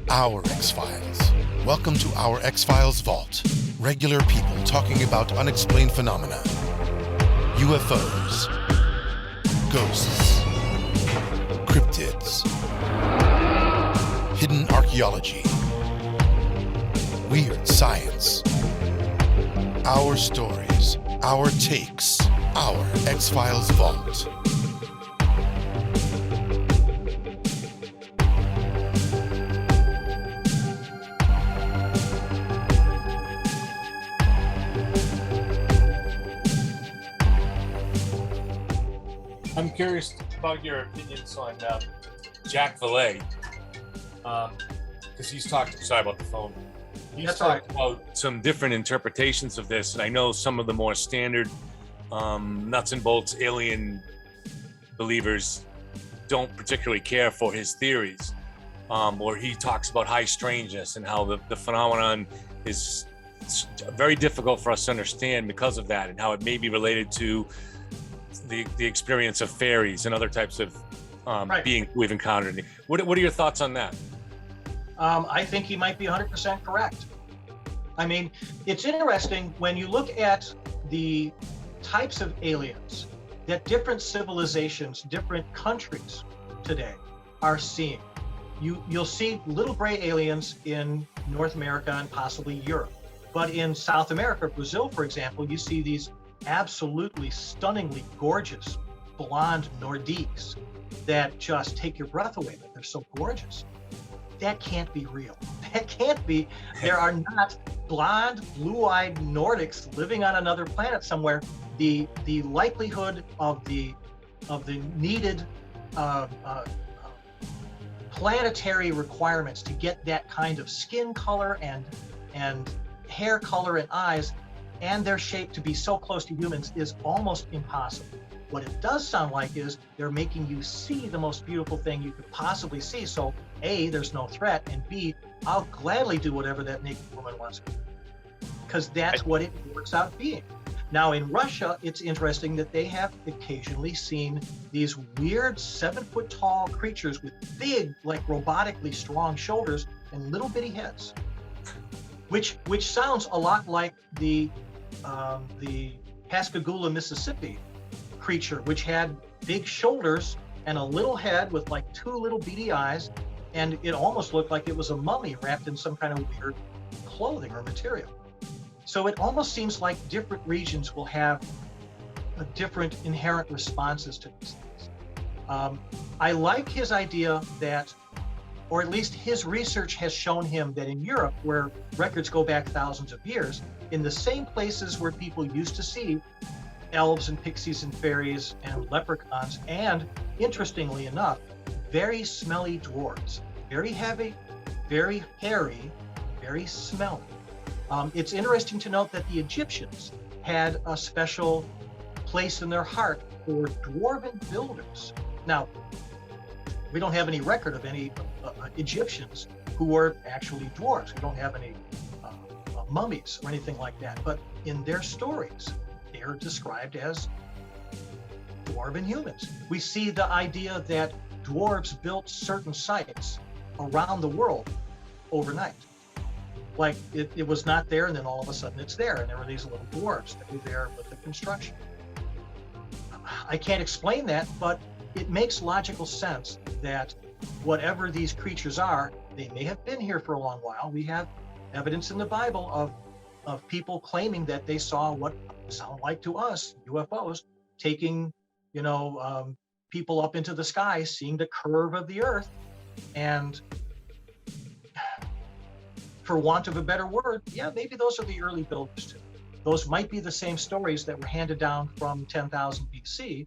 Our X-Files. Welcome to our X-Files vault. Regular people talking about unexplained phenomena. UFOs. Ghosts. Cryptids. Hidden archaeology. Weird science. Our stories. Our takes. Our X-Files vault. I'm curious about your opinions on Jack Valet, because he's talked. Sorry about the phone. He's talked about some different interpretations of this, and I know some of the more standard nuts and bolts alien believers don't particularly care for his theories, or he talks about high strangeness and how the phenomenon is very difficult for us to understand because of that, and how it may be related to the experience of fairies and other types of beings we've encountered. What are your thoughts on that? I think he might be 100% correct. I mean, it's interesting when you look at the types of aliens that different civilizations, different countries today are seeing. You'll see little gray aliens in North America and possibly Europe. But in South America, Brazil, for example, you see these absolutely stunningly gorgeous blonde Nordiques that just take your breath away, that they're so gorgeous. That can't be real. That can't be. There are not blonde, blue-eyed Nordics living on another planet somewhere. The likelihood of the needed planetary requirements to get that kind of skin color and hair color and eyes and their shape to be so close to humans is almost impossible. What it does sound like is they're making you see the most beautiful thing you could possibly see. So A, there's no threat, and B, I'll gladly do whatever that naked woman wants to do, because that's what it works out being. Now in Russia, it's interesting that they have occasionally seen these weird 7-foot tall creatures with big, like robotically strong shoulders and little bitty heads, which sounds a lot like the Pascagoula, Mississippi creature, which had big shoulders and a little head with like 2 little beady eyes, and it almost looked like it was a mummy wrapped in some kind of weird clothing or material. So it almost seems like different regions will have different inherent responses to these things. I like his idea that, or at least his research has shown him that in Europe, where records go back thousands of years, in the same places where people used to see elves and pixies and fairies and leprechauns, and interestingly enough, very smelly dwarves, very heavy, very hairy, very smelly. It's interesting to note that the Egyptians had a special place in their heart for dwarven builders. Now, we don't have any record of any Egyptians who were actually dwarves. We don't have any mummies or anything like that. But in their stories, they are described as dwarven humans. We see the idea that dwarves built certain sites around the world overnight. Like it was not there, and then all of a sudden it's there, and there were these little dwarves that were there with the construction. I can't explain that, but it makes logical sense that whatever these creatures are, they may have been here for a long while. We have evidence in the Bible of people claiming that they saw what sound like to us UFOs taking, people up into the sky, seeing the curve of the earth, and for want of a better word, yeah, maybe those are the early builders too. Those might be the same stories that were handed down from 10,000 BC,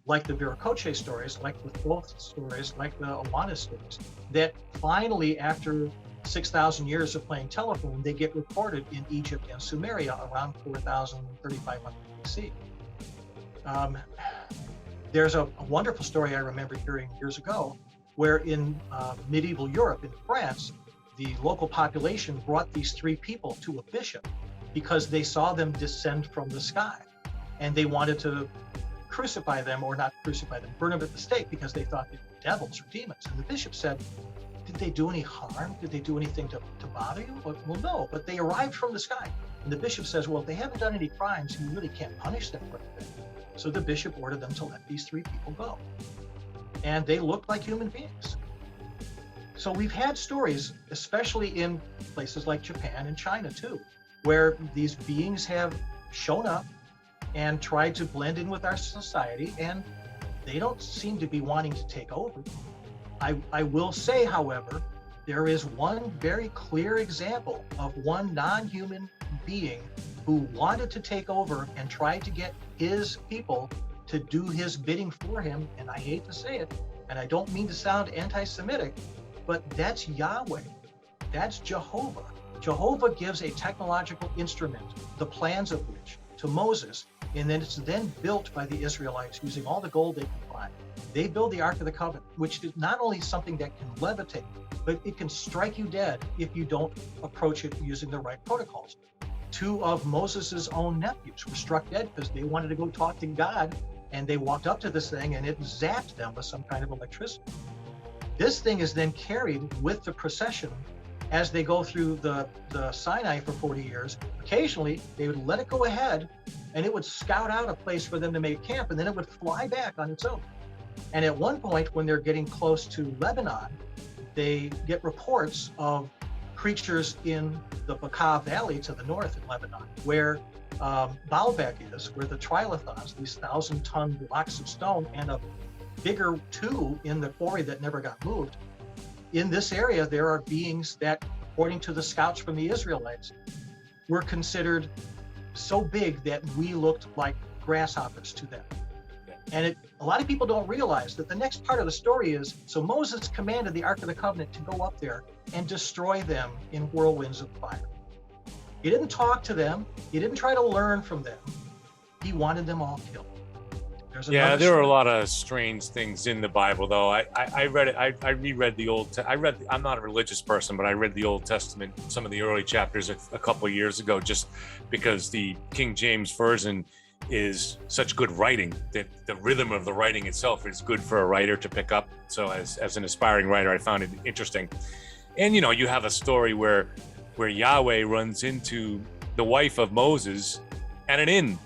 like the Viracocha stories, like the Thoth stories, like the Awanas stories, that finally, after 6,000 years of playing telephone, they get recorded in Egypt and Sumeria around 4,000, 3,500 BC. There's a wonderful story I remember hearing years ago, where in medieval Europe, in France, the local population brought these 3 people to a bishop because they saw them descend from the sky, and they wanted to crucify them, or not crucify them, burn them at the stake, because they thought they were devils or demons. And the bishop said, did they do any harm? Did they do anything to bother you? Well, no, but they arrived from the sky. And the bishop says, well, if they haven't done any crimes, you really can't punish them for anything. So the bishop ordered them to let these 3 people go. And they looked like human beings. So we've had stories, especially in places like Japan and China too, where these beings have shown up and tried to blend in with our society, and they don't seem to be wanting to take over. I will say, however, there is one very clear example of one non-human being who wanted to take over and tried to get his people to do his bidding for him. And I hate to say it, and I don't mean to sound anti-Semitic, but that's Yahweh. That's Jehovah. Jehovah gives a technological instrument, the plans of which, to Moses, and then it's then built by the Israelites using all the gold they can find. They build the Ark of the Covenant, which is not only something that can levitate, but it can strike you dead if you don't approach it using the right protocols. 2 of Moses's own nephews were struck dead because they wanted to go talk to God, and they walked up to this thing and it zapped them with some kind of electricity. This thing is then carried with the procession as they go through the Sinai for 40 years. Occasionally, they would let it go ahead, and it would scout out a place for them to make camp, and then it would fly back on its own. And at one point, when they're getting close to Lebanon, they get reports of creatures in the Bekaa Valley to the north in Lebanon, where Baalbek is, where the trilithons, these 1,000-ton blocks of stone, and a bigger 2 in the quarry that never got moved. In this area, there are beings that, according to the scouts from the Israelites, were considered so big that we looked like grasshoppers to them. And a lot of people don't realize that the next part of the story is, so Moses commanded the Ark of the Covenant to go up there and destroy them in whirlwinds of fire. He didn't talk to them. He didn't try to learn from them. He wanted them all killed. Yeah, there are a lot of strange things in the Bible, though. I read it. I reread the Old. I'm not a religious person, but I read the Old Testament, some of the early chapters a couple of years ago, just because the King James version is such good writing that the rhythm of the writing itself is good for a writer to pick up. So as an aspiring writer, I found it interesting. And you have a story where Yahweh runs into the wife of Moses at an inn.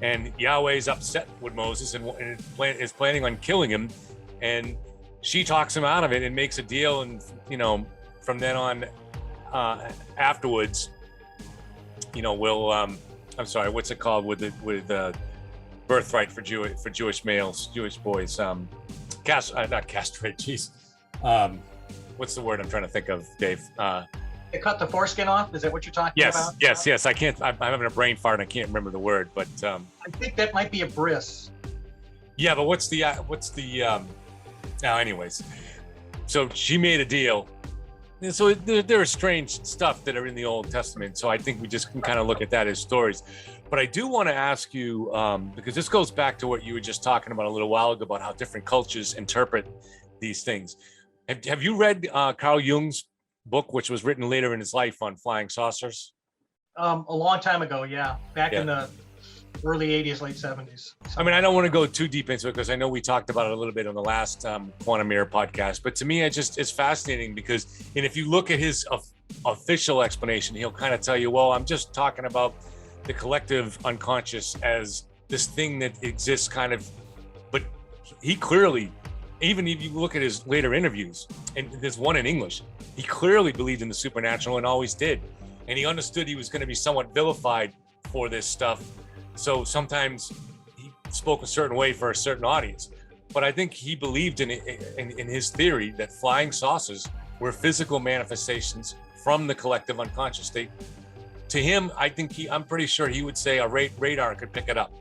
And Yahweh's upset with Moses and is planning on killing him. And she talks him out of it and makes a deal. And, from then on, afterwards, we'll, I'm sorry, what's it called with birthright for Jewish males, Jewish boys? Not castrate, geez. What's the word I'm trying to think of, Dave? They cut the foreskin off? Is that what you're talking about? Yes. I can't. I'm having a brain fart. And I can't remember the word, but I think that might be a bris. Yeah, but what's the? Now, anyways, so she made a deal. And so there are strange stuff that are in the Old Testament. So I think we just can kind of look at that as stories. But I do want to ask you, because this goes back to what you were just talking about a little while ago about how different cultures interpret these things. Have you read Carl Jung's book, which was written later in his life, on flying saucers? A long time ago, yeah. Back in the early 80s, late 70s. I mean, I don't want to go too deep into it because I know we talked about it a little bit on the last Quantum Mirror podcast, but to me, it's fascinating because, and if you look at his official explanation, he'll kind of tell you, well, I'm just talking about the collective unconscious as this thing that exists kind of, but he clearly, even if you look at his later interviews, and there's one in English, he clearly believed in the supernatural and always did. And he understood he was going to be somewhat vilified for this stuff. So sometimes he spoke a certain way for a certain audience. But I think he believed in his theory that flying saucers were physical manifestations from the collective unconscious. To him, I'm pretty sure he would say a radar could pick it up.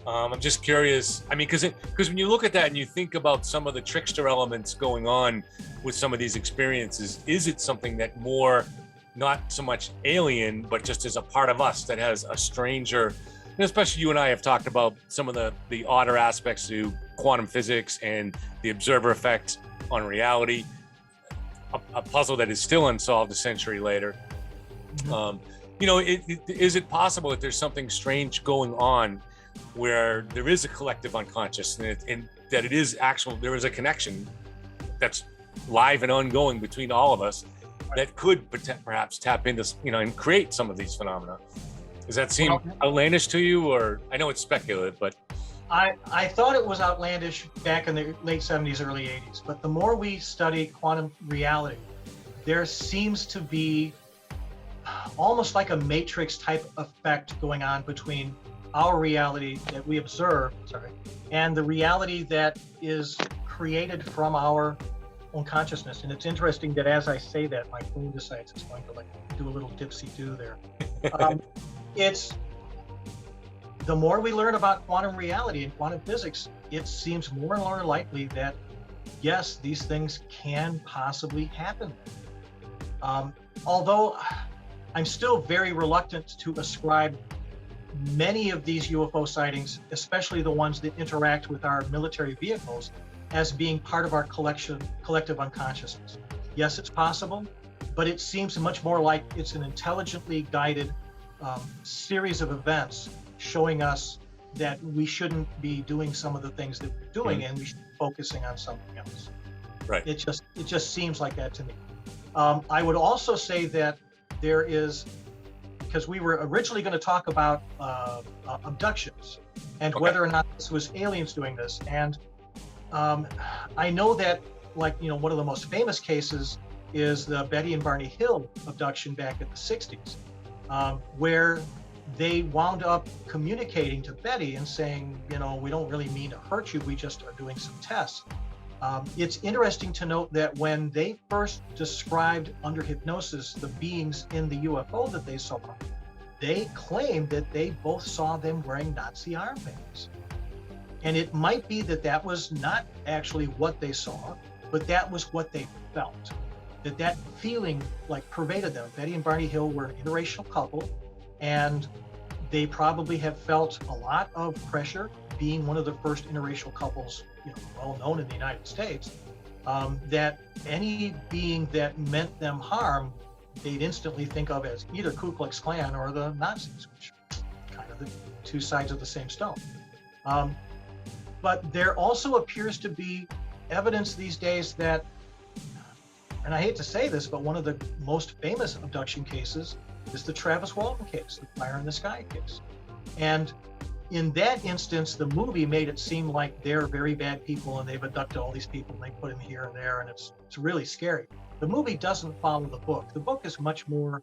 I'm just curious. I mean, because when you look at that and you think about some of the trickster elements going on with some of these experiences, is it something that more, not so much alien, but just as a part of us that has a stranger, and especially you and I have talked about some of the odder aspects to quantum physics and the observer effect on reality, a puzzle that is still unsolved a century later. Is it possible that there's something strange going on where there is a collective unconscious and that it is there is a connection that's live and ongoing between all of us that could perhaps tap into, and create some of these phenomena. Does that seem outlandish to you, or I know it's speculative, but I thought it was outlandish back in the late 70s, early 80s, but the more we study quantum reality, there seems to be almost like a matrix type effect going on between our reality that we observe, and the reality that is created from our own consciousness. And it's interesting that as I say that, my phone decides it's going to do a little dipsy-do there. It's the more we learn about quantum reality and quantum physics, it seems more and more likely that yes, these things can possibly happen. Although I'm still very reluctant to ascribe many of these UFO sightings, especially the ones that interact with our military vehicles, as being part of our collective unconsciousness. Yes, it's possible, but it seems much more like it's an intelligently guided series of events showing us that we shouldn't be doing some of the things that we're doing, and we should be focusing on something else. Right. It just seems like that to me. I would also say that there is, because we were originally going to talk about abductions and whether or not this was aliens doing this. And I know that, one of the most famous cases is the Betty and Barney Hill abduction back in the 60s, where they wound up communicating to Betty and saying, we don't really mean to hurt you, we just are doing some tests. It's interesting to note that when they first described under hypnosis the beings in the UFO that they saw, they claimed that they both saw them wearing Nazi armbands. And it might be that that was not actually what they saw, but that was what they felt. That feeling pervaded them. Betty and Barney Hill were an interracial couple, and they probably have felt a lot of pressure, being one of the first interracial couples, well known in the United States, that any being that meant them harm, they'd instantly think of as either Ku Klux Klan or the Nazis, which are kind of the two sides of the same stone. But there also appears to be evidence these days that, and I hate to say this, but one of the most famous abduction cases is the Travis Walton case, the Fire in the Sky case. And in that instance, the movie made it seem like they're very bad people and they've abducted all these people and they put them here and there, and it's really scary. The movie doesn't follow the book. The book is much more,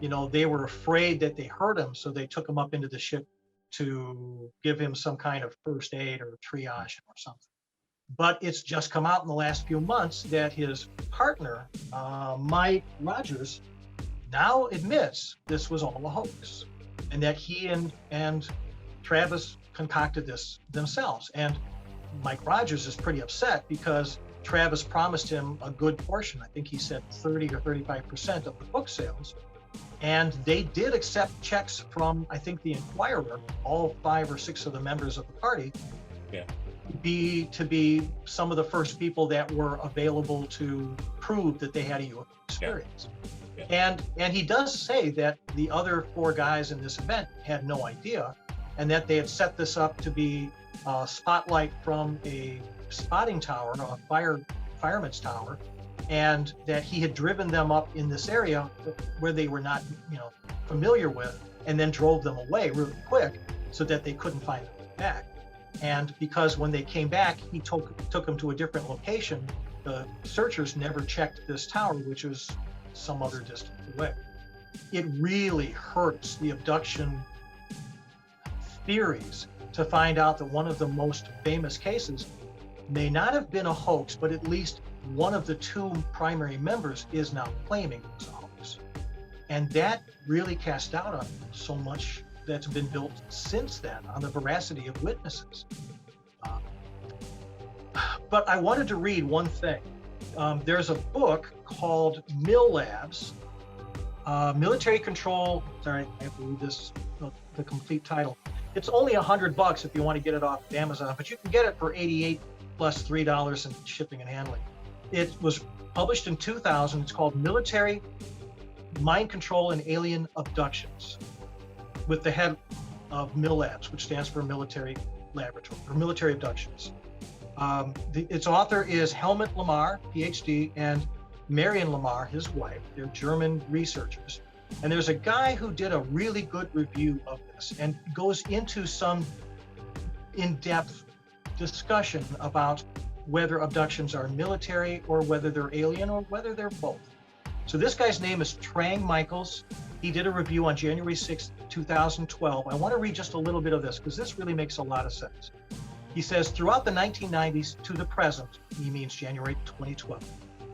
they were afraid that they hurt him, so they took him up into the ship to give him some kind of first aid or triage or something. But it's just come out in the last few months that his partner, Mike Rogers, now admits this was all a hoax, and that he and Travis concocted this themselves. And Mike Rogers is pretty upset because Travis promised him a good portion. I think he said 30 or 35% of the book sales. And they did accept checks from, I think, the Inquirer, all 5 or 6 of the members of the party, to be some of the first people that were available to prove that they had a UFO experience. And he does say that the other 4 guys in this event had no idea, and that they had set this up to be a spotlight from a spotting tower, a fireman's tower, and that he had driven them up in this area where they were not, familiar with, and then drove them away really quick so that they couldn't find them back. And because when they came back, he took them to a different location, the searchers never checked this tower, which was some other distance away. It really hurts the abduction theories to find out that one of the most famous cases may not have been a hoax, but at least one of the 2 primary members is now claiming it was a hoax. And that really cast doubt on so much that's been built since then on the veracity of witnesses. But I wanted to read one thing. There's a book called Mill Labs, Military Control. Sorry, I have to read this, the complete title. It's only $100 if you want to get it off of Amazon, but you can get it for $88 plus $3 in shipping and handling. It was published in 2000. It's called Military Mind Control and Alien Abductions, with the head of Mill Labs, which stands for Military Laboratory or Military Abductions. Its author is Helmut Lamar, PhD, and Marion Lamar, his wife. They're German researchers. And there's a guy who did a really good review of this and goes into some in-depth discussion about whether abductions are military or whether they're alien or whether they're both. So this guy's name is Trang Michaels. He did a review on January 6, 2012. I want to read just a little bit of this because this really makes a lot of sense. He says, throughout the 1990s to the present, he means January 2012,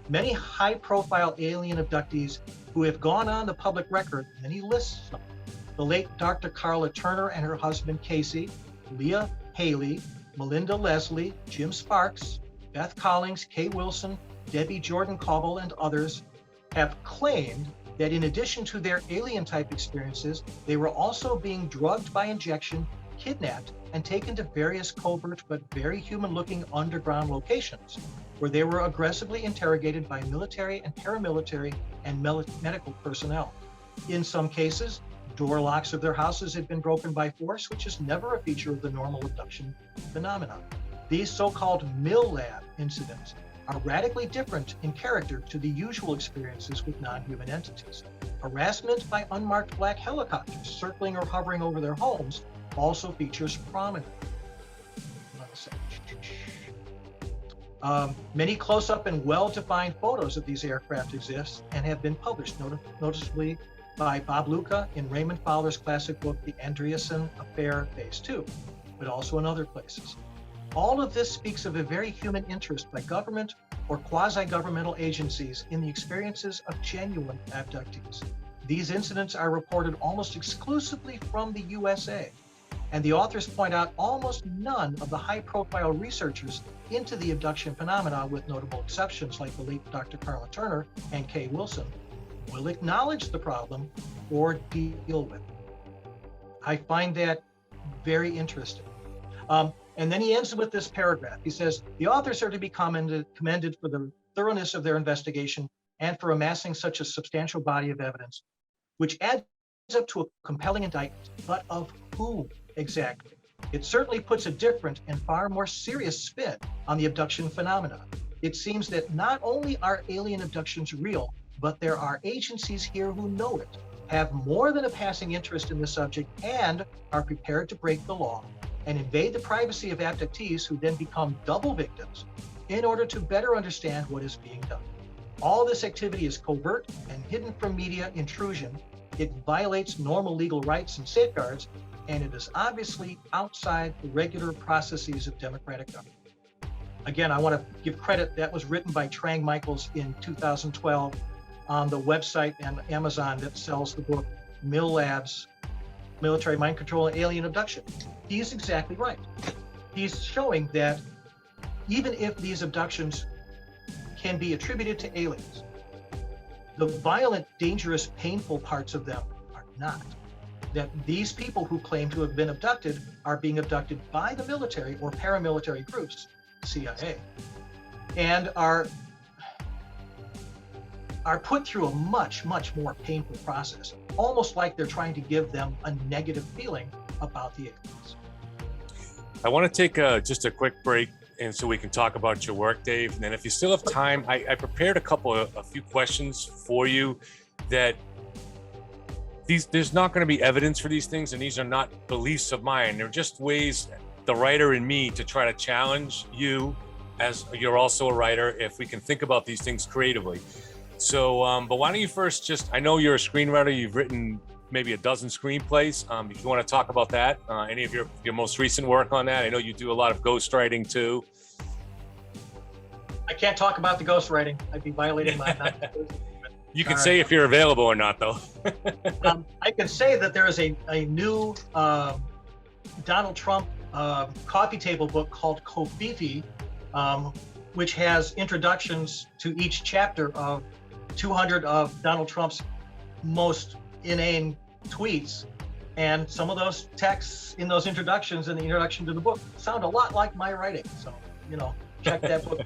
many high-profile alien abductees who have gone on the public record, and he lists them. The late Dr. Carla Turner and her husband Casey, Leah Haley, Melinda Leslie, Jim Sparks, Beth Collings, Kay Wilson, Debbie Jordan Cobble, and others have claimed that in addition to their alien-type experiences, they were also being drugged by injection, kidnapped, and taken to various covert but very human-looking underground locations, where they were aggressively interrogated by military and paramilitary and medical personnel. In some cases, door locks of their houses had been broken by force, which is never a feature of the normal abduction phenomenon. These so-called mill lab incidents are radically different in character to the usual experiences with non-human entities. Harassment by unmarked black helicopters circling or hovering over their homes also features prominently. Many close-up and well-defined photos of these aircraft exist and have been published, noticeably by Bob Luca in Raymond Fowler's classic book, The Andreessen Affair, Phase 2, but also in other places. All of this speaks of a very human interest by government or quasi-governmental agencies in the experiences of genuine abductees. These incidents are reported almost exclusively from the USA, and the authors point out almost none of the high-profile researchers into the abduction phenomena, with notable exceptions like the late Dr. Carla Turner and Kay Wilson, will acknowledge the problem or deal with it. I find that very interesting. And then he ends with this paragraph. He says, the authors are to be commended for the thoroughness of their investigation and for amassing such a substantial body of evidence, which adds up to a compelling indictment. But of whom exactly? It certainly puts a different and far more serious spin on the abduction phenomena. It seems that not only are alien abductions real, but there are agencies here who know it, have more than a passing interest in the subject, and are prepared to break the law and invade the privacy of abductees, who then become double victims in order to better understand what is being done. All this activity is covert and hidden from media intrusion. It violates normal legal rights and safeguards, and it is obviously outside the regular processes of democratic government. Again, I want to give credit. That was written by Trang Michaels in 2012 on the website and Amazon that sells the book Mill Labs, Military Mind Control and Alien Abduction. He's exactly right. He's showing that even if these abductions can be attributed to aliens, the violent, dangerous, painful parts of them are not. That these people who claim to have been abducted are being abducted by the military or paramilitary groups, CIA, and are put through a much, much more painful process, almost like they're trying to give them a negative feeling about the aliens. I want to take just a quick break, and so we can talk about your work, Dave. And then if you still have time, I prepared a few questions for you that there's not going to be evidence for these things, and these are not beliefs of mine. They're just ways, the writer in me, to try to challenge you, as you're also a writer, if we can think about these things creatively. So, but why don't you first I know you're a screenwriter, you've written maybe a dozen screenplays. If you want to talk about that, any of your most recent work on that. I know you do a lot of ghostwriting too. I can't talk about the ghostwriting. I'd be violating my You can say if you're available or not, though. I can say that there is a new Donald Trump coffee table book called Kofifi, which has introductions to each chapter of 200 of Donald Trump's most inane tweets. And some of those texts in those introductions and the introduction to the book sound a lot like my writing. So, check that book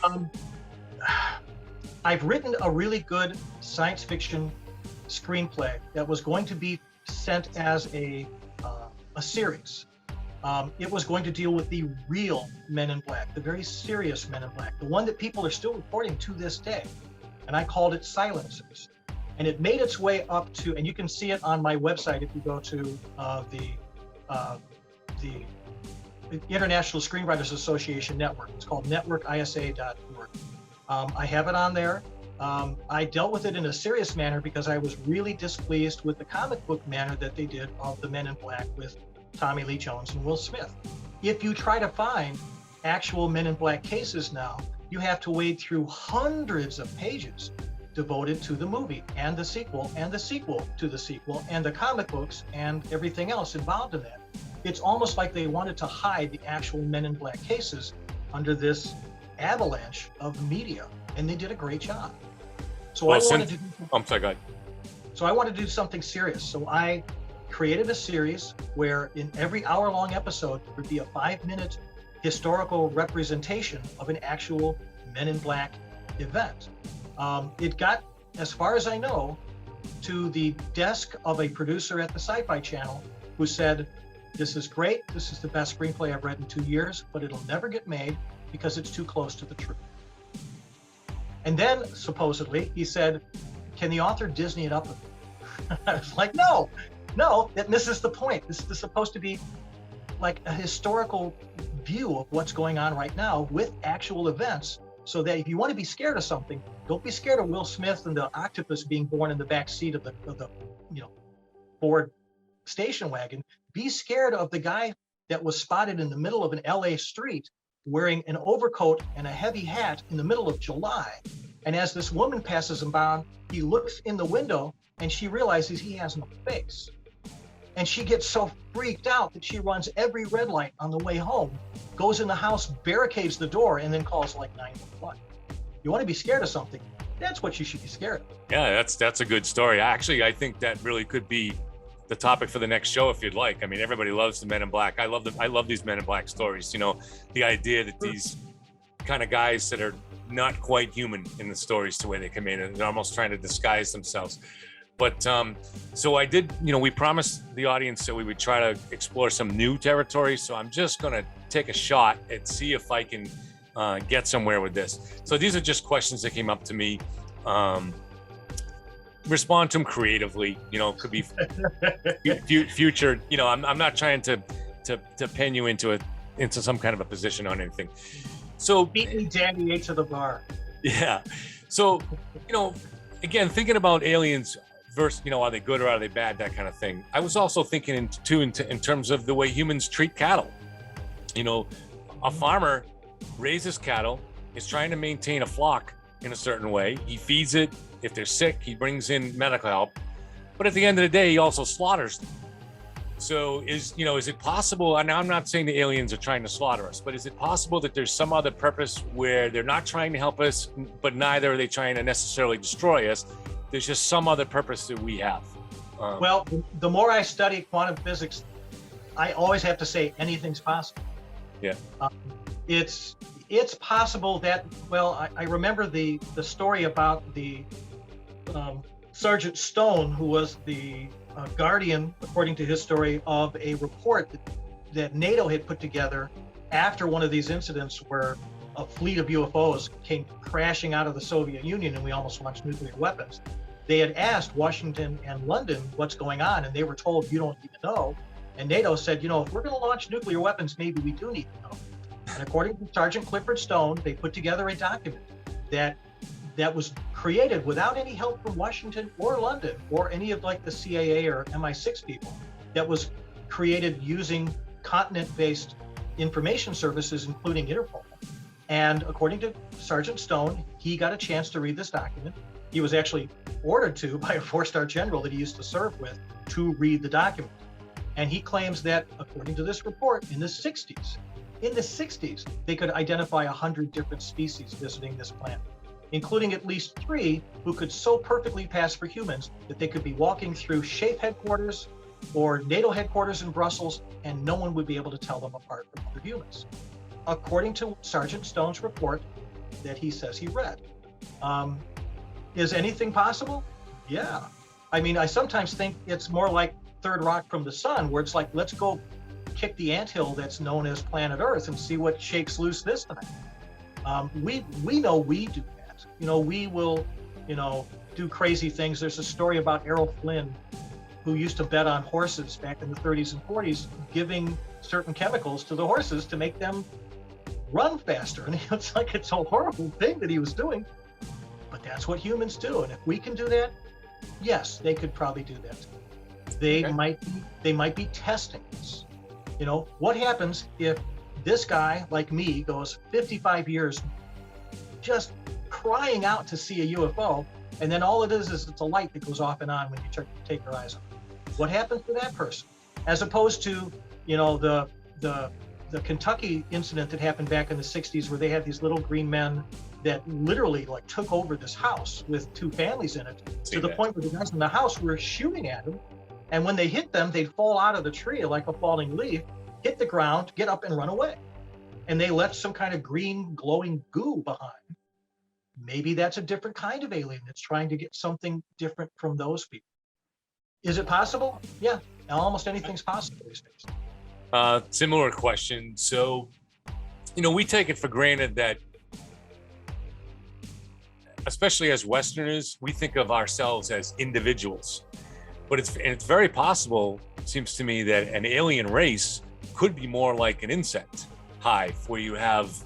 out. I've written a really good science fiction screenplay that was going to be sent as a series. It was going to deal with the real Men in Black, the very serious Men in Black, the one that people are still reporting to this day. And I called it Silencers. And it made its way up to, and you can see it on my website if you go to the International Screenwriters Association Network. It's called networkisa.org. I have it on there. I dealt with it in a serious manner because I was really displeased with the comic book manner that they did of the Men in Black with Tommy Lee Jones and Will Smith. If you try to find actual Men in Black cases now, you have to wade through hundreds of pages devoted to the movie and the sequel and the sequel to the sequel and the comic books and everything else involved in that. It's almost like they wanted to hide the actual Men in Black cases under this avalanche of media, and they did a great job. So I wanted to do something serious. So I created a series where in every hour-long episode there would be a 5-minute historical representation of an actual Men in Black event. It got, as far as I know, to the desk of a producer at the Sci-Fi Channel who said, "This is great, this is the best screenplay I've read in 2 years, but it'll never get made because it's too close to the truth." And then, supposedly, he said, "Can the author Disney it up a bit?" I was like, no, that misses the point. This is supposed to be like a historical view of what's going on right now with actual events, so that if you want to be scared of something, don't be scared of Will Smith and the octopus being born in the back seat of the Ford station wagon. Be scared of the guy that was spotted in the middle of an LA street wearing an overcoat and a heavy hat in the middle of July. And as this woman passes him by, he looks in the window and she realizes he has no face. And she gets so freaked out that she runs every red light on the way home, goes in the house, barricades the door, and then calls like 911. You want to be scared of something, that's what you should be scared of. Yeah, that's a good story. Actually, I think that really could be the topic for the next show if you'd like. I mean, everybody loves the Men in Black. I love them. I love these Men in Black stories. You know, the idea that these kind of guys that are not quite human in the stories, the way they come in, and they're almost trying to disguise themselves. But so I did, we promised the audience that we would try to explore some new territory. So I'm just going to take a shot and see if I can get somewhere with this. So these are just questions that came up to me. Respond to them creatively, could be future, I'm not trying to pin you into some kind of a position on anything. So beat me, Danny, to the bar. Yeah. So, again, thinking about aliens versus, are they good or are they bad, that kind of thing. I was also thinking in terms of the way humans treat cattle. A farmer raises cattle, is trying to maintain a flock in a certain way. He feeds it. If they're sick, he brings in medical help. But at the end of the day, he also slaughters them. So is it possible, and I'm not saying the aliens are trying to slaughter us, but is it possible that there's some other purpose where they're not trying to help us, but neither are they trying to necessarily destroy us? There's just some other purpose that we have. Well, the more I study quantum physics, I always have to say anything's possible. Yeah. It's possible that, I remember the story about the Sergeant Stone, who was the guardian, according to his story, of a report that NATO had put together after one of these incidents where a fleet of UFOs came crashing out of the Soviet Union and we almost launched nuclear weapons. They had asked Washington and London what's going on, and they were told, you don't need to know. And NATO said, if we're going to launch nuclear weapons, maybe we do need to know. And according to Sergeant Clifford Stone, they put together a document that was created without any help from Washington or London or any of like the CIA or MI6 people, that was created using continent-based information services, including Interpol. And according to Sergeant Stone, he got a chance to read this document. He was actually ordered to by a 4-star general that he used to serve with to read the document. And he claims that, according to this report, in the 60s, they could identify 100 different species visiting this planet, including at least 3 who could so perfectly pass for humans that they could be walking through SHAPE headquarters or NATO headquarters in Brussels, and no one would be able to tell them apart from other humans. According to Sergeant Stone's report that he says he read. Is anything possible? Yeah. I mean, I sometimes think it's more like Third Rock from the Sun, where it's like, let's go kick the anthill that's known as planet Earth and see what shakes loose this time. We know we do that. We will, do crazy things. There's a story about Errol Flynn, who used to bet on horses back in the 30s and 40s, giving certain chemicals to the horses to make them run faster. And it's like, it's a horrible thing that he was doing, but that's what humans do. And if we can do that, yes, they could probably do that. They might be testing us. What happens if this guy like me goes 55 years just crying out to see a UFO, and then all it is it's a light that goes off and on when you take your eyes off? What happens to that person? As opposed to, the Kentucky incident that happened back in the 60s, where they had these little green men that literally like took over this house with 2 families in it, to the point where the guys in the house were shooting at them. And when they hit them, they'd fall out of the tree like a falling leaf, hit the ground, get up and run away. And they left some kind of green glowing goo behind. Maybe that's a different kind of alien that's trying to get something different from those people. Is it possible? Yeah, almost anything's possible these days. Similar question. So, we take it for granted that, especially as Westerners, we think of ourselves as individuals. But it's very possible, it seems to me, that an alien race could be more like an insect hive, where you have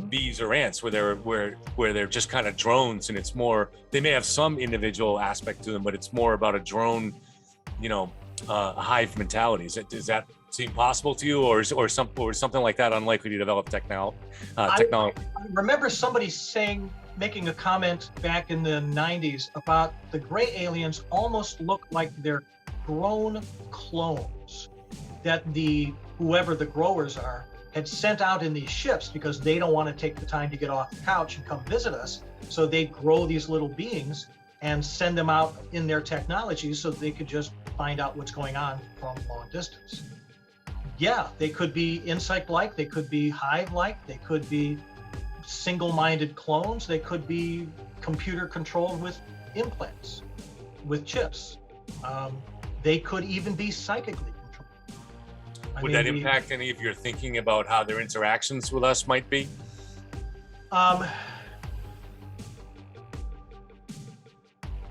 bees or ants, where they're just kind of drones, and it's more, they may have some individual aspect to them, but it's more about a drone, a hive mentality. Does that seem possible to you, or something like that unlikely to develop technology? I remember somebody making a comment back in the 90s about the gray aliens almost look like they're grown clones that whoever the growers are had sent out in these ships, because they don't want to take the time to get off the couch and come visit us. So they grow these little beings and send them out in their technology so they could just find out what's going on from long distance. Yeah, they could be insect-like, they could be hive-like, they could be single-minded clones, they could be computer-controlled with implants, with chips. They could even be psychically controlled. Would that impact any of your thinking about how their interactions with us might be?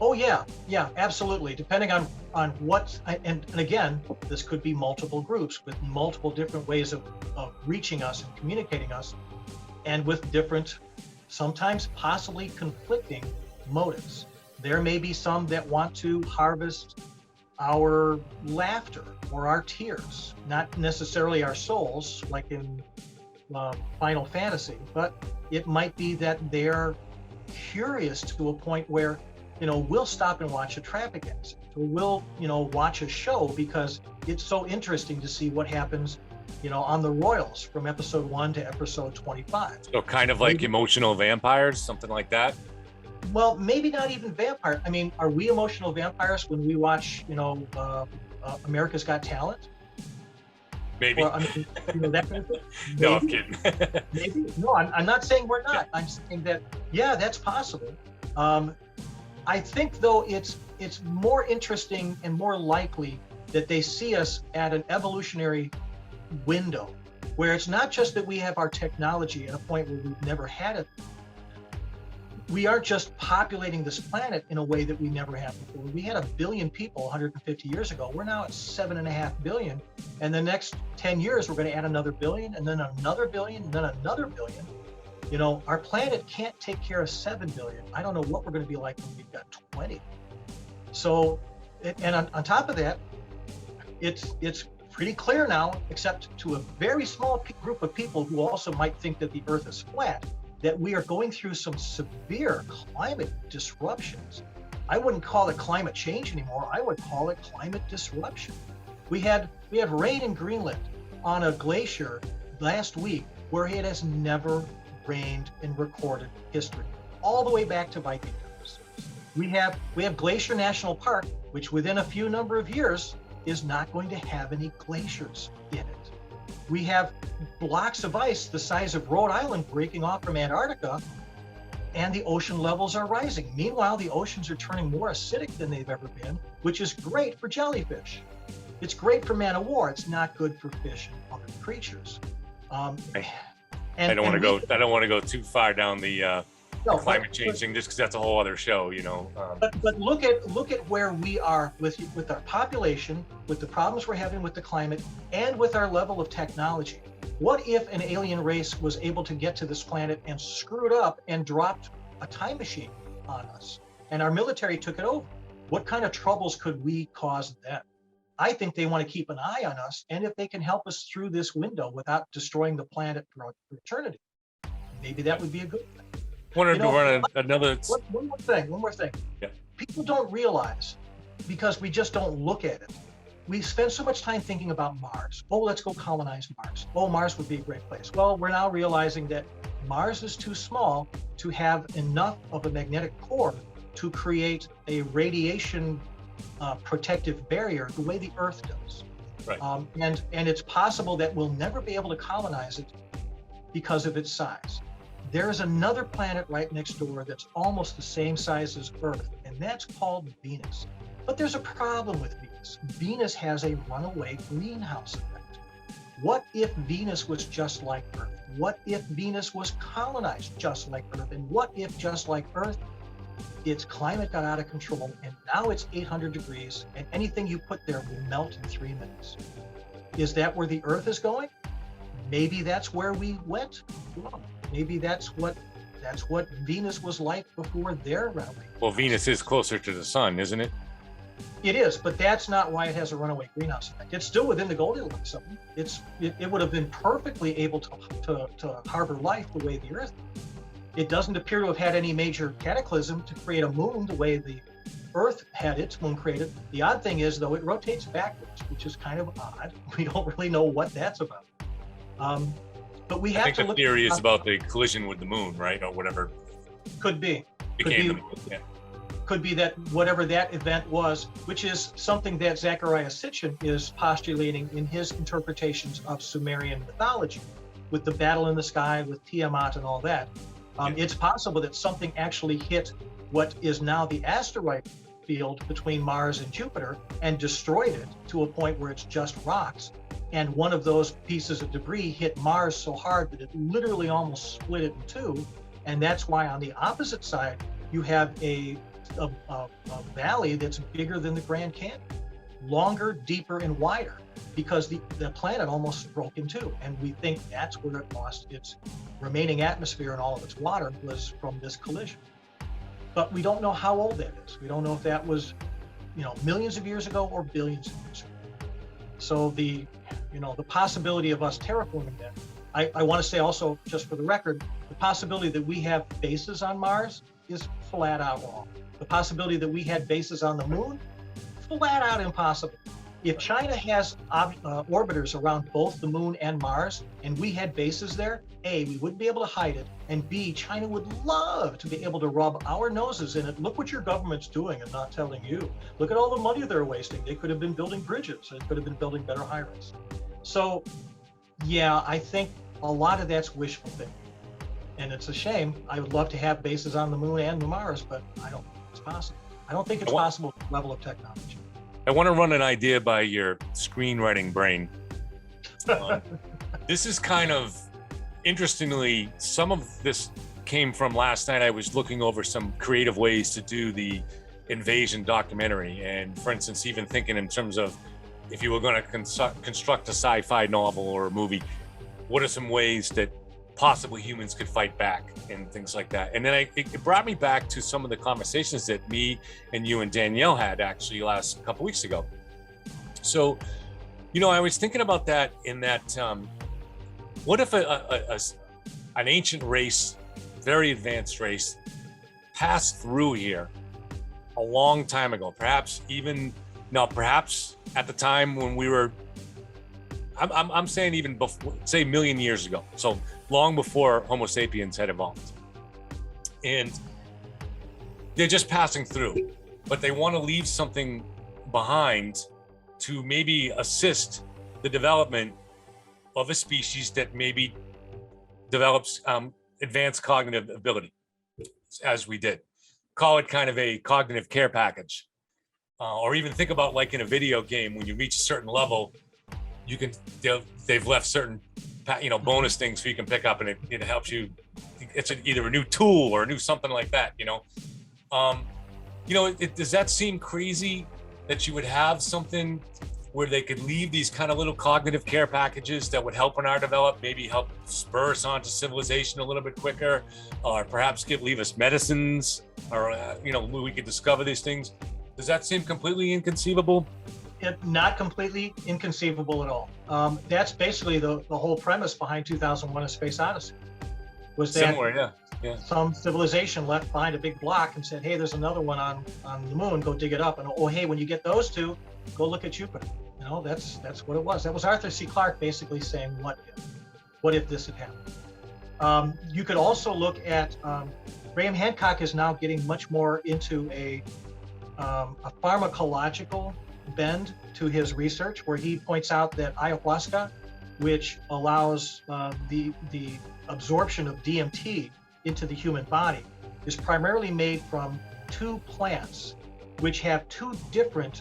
Oh yeah, absolutely. Depending on what, and again, this could be multiple groups with multiple different ways of reaching us and communicating us, and with different, sometimes possibly conflicting motives. There may be some that want to harvest our laughter or our tears, not necessarily our souls, like in Final Fantasy, but it might be that they're curious to a point where, we'll stop and watch a traffic accident, or we'll, watch a show because it's so interesting to see what happens, on the Royals from episode 1 to episode 25. So kind of like emotional vampires, something like that? Well, maybe not even vampire. I mean, are we emotional vampires when we watch, America's Got Talent? Maybe. Or, that kind of thing? Maybe. No, I'm kidding. Maybe. No, I'm not saying we're not. I'm saying that, yeah, that's possible. I think, though, it's more interesting and more likely that they see us at an evolutionary window, where it's not just that we have our technology at a point where we've never had it. We aren't just populating this planet in a way that we never have before. We had 1 billion people 150 years ago. We're now at 7.5 billion. And the next 10 years, we're going to add another billion, and then another billion, and then another billion. Our planet can't take care of 7 billion. I don't know what we're going to be like when we've got 20. So, and on top of that, it's pretty clear now, except to a very small group of people who also might think that the Earth is flat, that we are going through some severe climate disruptions. I wouldn't call it climate change anymore. I would call it climate disruption. We had rain in Greenland on a glacier last week where it has never rained in recorded history, all the way back to Viking times. We have Glacier National Park, which within a few number of years is not going to have any glaciers in it. We have blocks of ice the size of Rhode Island breaking off from Antarctica, and the ocean levels are rising. Meanwhile, the oceans are turning more acidic than they've ever been, which is great for jellyfish. It's great for man of war. It's not good for fish and other creatures. I don't want to go too far down the climate change thing, just because that's a whole other show, you know. But look at where we are with our population, with the problems we're having with the climate, and with our level of technology. What if an alien race was able to get to this planet and screwed up and dropped a time machine on us, and our military took it over? What kind of troubles could we cause then? I think they want to keep an eye on us, and if they can help us through this window without destroying the planet for eternity, maybe that would be a good thing. Wanted to run another. One more thing. Yeah. People don't realize, because we just don't look at it. We spend so much time thinking about Mars. Oh, let's go colonize Mars. Oh, Mars would be a great place. Well, we're now realizing that Mars is too small to have enough of a magnetic core to create a radiation protective barrier the way the Earth does. Right. And it's possible that we'll never be able to colonize it because of its size. There's another planet right next door that's almost the same size as Earth, and that's called Venus. But there's a problem with Venus. Venus has a runaway greenhouse effect. What if Venus was just like Earth? What if Venus was colonized just like Earth? And what if, just like Earth, its climate got out of control and now it's 800 degrees and anything you put there will melt in 3 minutes? Is that where the Earth is going? Maybe that's where we went wrong. Maybe that's what Venus was like before their runaway. Well, Venus is closer to the sun, isn't it? It is, but that's not why it has a runaway greenhouse effect. It's still within the Goldilocks zone. It would have been perfectly able to harbor life the way the Earth did. It doesn't appear to have had any major cataclysm to create a moon the way the Earth had its moon created. The odd thing is, though, it rotates backwards, which is kind of odd. We don't really know what that's about. But we have to look. I think the theory is about the collision with the moon, right, or whatever. Could be. Became the moon. Yeah. Could be that whatever that event was, which is something that Zecharia Sitchin is postulating in his interpretations of Sumerian mythology, with the battle in the sky, with Tiamat and all that. It's possible that something actually hit what is now the asteroid field between Mars and Jupiter and destroyed it to a point where it's just rocks. And one of those pieces of debris hit Mars so hard that it literally almost split it in two. And that's why on the opposite side, you have a valley that's bigger than the Grand Canyon, longer, deeper, and wider, because the planet almost broke in two. And we think that's where it lost its remaining atmosphere and all of its water was from this collision. But we don't know how old that is. We don't know if that was, millions of years ago or billions of years ago. So the possibility of us terraforming that, I want to say also, just for the record, the possibility that we have bases on Mars is flat out wrong. The possibility that we had bases on the moon, flat out impossible. If China has orbiters around both the moon and Mars, and we had bases there, A, we wouldn't be able to hide it, and B, China would love to be able to rub our noses in it. Look what your government's doing and not telling you. Look at all the money they're wasting. They could have been building bridges. They could have been building better highways. So, yeah, I think a lot of that's wishful thinking. And it's a shame. I would love to have bases on the moon and Mars, but I don't think it's possible. I don't think it's possible with the level of technology. I want to run an idea by your screenwriting brain. This is kind of, interestingly, some of this came from last night. I was looking over some creative ways to do the invasion documentary. And for instance, even thinking in terms of if you were going to construct a sci-fi novel or a movie, what are some ways that possibly humans could fight back and things like that. And then it brought me back to some of the conversations that me and you and Danielle had actually last couple weeks ago. So, I was thinking about that in that, what if an ancient race, very advanced race, passed through here a long time ago, perhaps at the time when we were, I'm saying even before, say, a million years ago. So long before Homo sapiens had evolved. And they're just passing through, but they want to leave something behind to maybe assist the development of a species that maybe develops advanced cognitive ability, as we did. Call it kind of a cognitive care package. or even think about like in a video game, when you reach a certain level, you can, they've left certain, bonus things so you can pick up, and it helps you. It's either a new tool or a new something like that, does that seem crazy that you would have something where they could leave these kind of little cognitive care packages that would help in our develop, maybe help spur us onto civilization a little bit quicker, or perhaps leave us medicines, or, we could discover these things? Does that seem completely inconceivable? Not completely inconceivable at all. That's basically the whole premise behind 2001: A Space Odyssey. Was that similar, yeah. Some civilization left behind a big block and said, hey, there's another one on the moon, go dig it up. And oh, hey, when you get those two, go look at Jupiter. That's what it was. That was Arthur C. Clarke basically saying, what if this had happened? You could also look at, Graham Hancock is now getting much more into a pharmacological bend to his research, where he points out that ayahuasca, which allows the absorption of DMT into the human body, is primarily made from two plants which have two different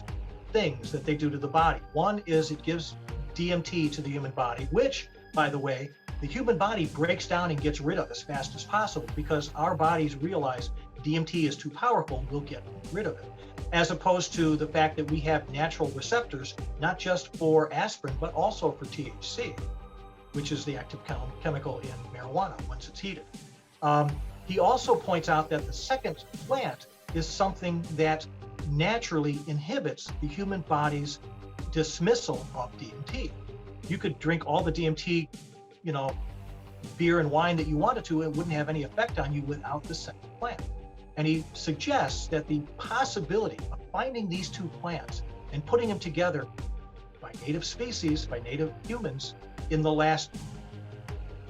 things that they do to the body. One is it gives DMT to the human body, which, by the way, the human body breaks down and gets rid of as fast as possible, because our bodies realize DMT is too powerful, we'll get rid of it. As opposed to the fact that we have natural receptors, not just for aspirin, but also for THC, which is the active chemical in marijuana once it's heated. He also points out that the second plant is something that naturally inhibits the human body's dismissal of DMT. You could drink all the DMT, beer and wine that you wanted to, it wouldn't have any effect on you without the second plant. And he suggests that the possibility of finding these two plants and putting them together by native species, by native humans, in the last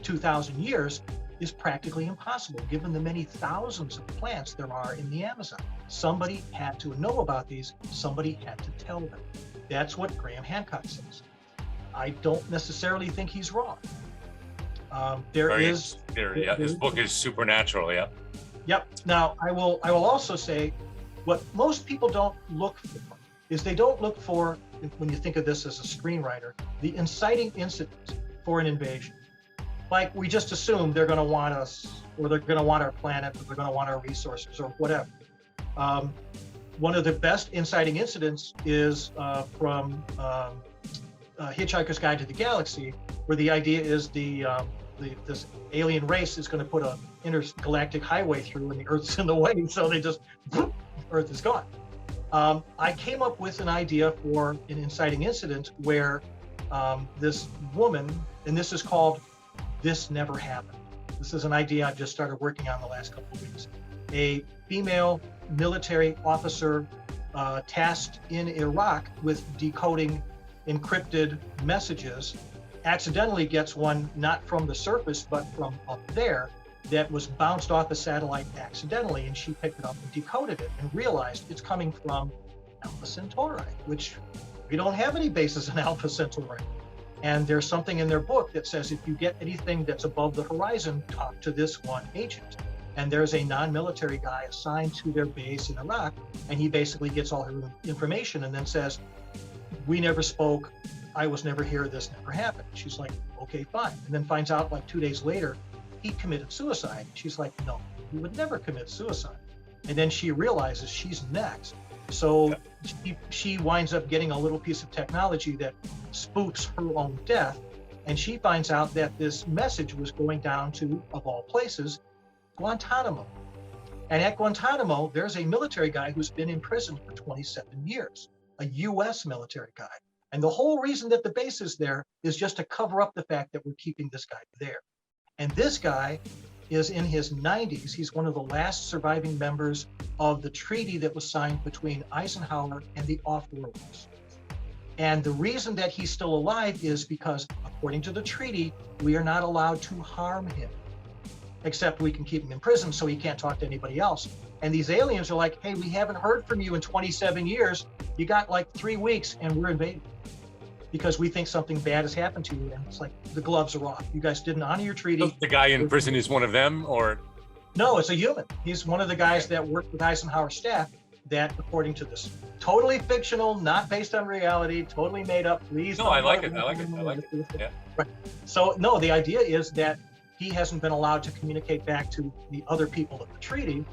2,000 years is practically impossible, given the many thousands of plants there are in the Amazon. Somebody had to know about these, somebody had to tell them. That's what Graham Hancock says. I don't necessarily think he's wrong. His book is supernatural, yeah. Yep. Now, I will also say, what most people don't look for is they don't look for, when you think of this as a screenwriter, the inciting incident for an invasion. Like, we just assume they're going to want us, or they're going to want our planet, or they're going to want our resources, or whatever. One of the best inciting incidents is from Hitchhiker's Guide to the Galaxy, where the idea is this alien race is going to put an intergalactic highway through, and the Earth's in the way, so they just, whoop, Earth is gone. I came up with an idea for an inciting incident where this woman, and this is called This Never Happened. This is an idea I've just started working on the last couple of weeks. A female military officer tasked in Iraq with decoding encrypted messages accidentally gets one not from the surface but from up there that was bounced off a satellite accidentally, and she picked it up and decoded it and realized it's coming from Alpha Centauri, which we don't have any bases in Alpha Centauri. And there's something in their book that says if you get anything that's above the horizon, talk to this one agent. And there's a non-military guy assigned to their base in Iraq, and he basically gets all her information and then says, we never spoke, I was never here, this never happened. She's like, okay, fine. And then finds out like 2 days later, he committed suicide. She's like, no, he would never commit suicide. And then she realizes she's next. So she winds up getting a little piece of technology that spoofs her own death. And she finds out that this message was going down to, of all places, Guantanamo. And at Guantanamo, there's a military guy who's been in prison for 27 years, a US military guy. And the whole reason that the base is there is just to cover up the fact that we're keeping this guy there. And this guy is in his 90s. He's one of the last surviving members of the treaty that was signed between Eisenhower and the off-worlders. And the reason that he's still alive is because, according to the treaty, we are not allowed to harm him, except we can keep him in prison so he can't talk to anybody else. And these aliens are like, hey, we haven't heard from you in 27 years. You got like 3 weeks and we're invading because we think something bad has happened to you. And it's like, the gloves are off. You guys didn't honor your treaty. The guy in prison is one of them, or? No, it's a human. He's one of the guys that worked with Eisenhower's staff. that, according to this totally fictional, not based on reality, totally made up, please. No, I like it. I like it. Yeah. Right. So no, the idea is that he hasn't been allowed to communicate back to the other people of the treaty.